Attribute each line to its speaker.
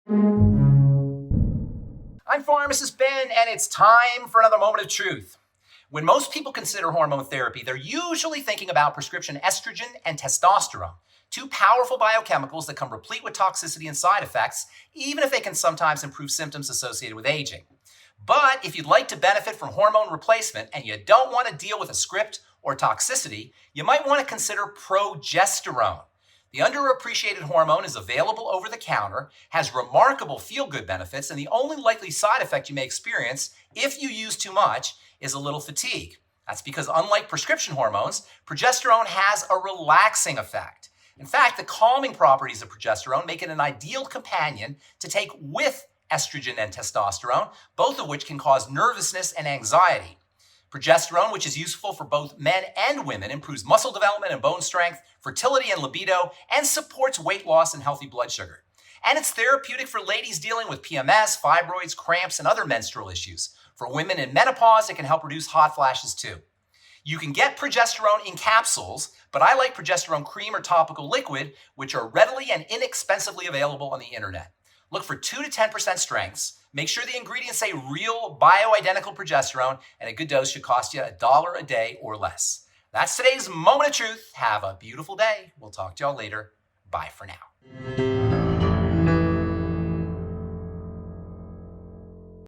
Speaker 1: I'm Pharmacist Ben, and it's time for another moment of truth. When most people consider hormone therapy, they're usually thinking about prescription estrogen and testosterone, two powerful biochemicals that come replete with toxicity and side effects, even if they can sometimes improve symptoms associated with aging. But if you'd like to benefit from hormone replacement and you don't want to deal with a script or toxicity, you might want to consider progesterone. The underappreciated hormone is available over the counter, has remarkable feel-good benefits, and the only likely side effect you may experience if you use too much is a little fatigue. That's because unlike prescription hormones, progesterone has a relaxing effect. In fact, the calming properties of progesterone make it an ideal companion to take with estrogen and testosterone, both of which can cause nervousness and anxiety. Progesterone, which is useful for both men and women, improves muscle development and bone strength, fertility and libido, and supports weight loss and healthy blood sugar. And it's therapeutic for ladies dealing with PMS, fibroids, cramps, and other menstrual issues. For women in menopause, it can help reduce hot flashes too. You can get progesterone in capsules, but I like progesterone cream or topical liquid, which are readily and inexpensively available on the internet. Look for 2 to 10% strengths. Make sure the ingredients say real bioidentical progesterone, and a good dose should cost you $1 a day or less. That's today's moment of truth. Have a beautiful day. We'll talk to y'all later. Bye for now.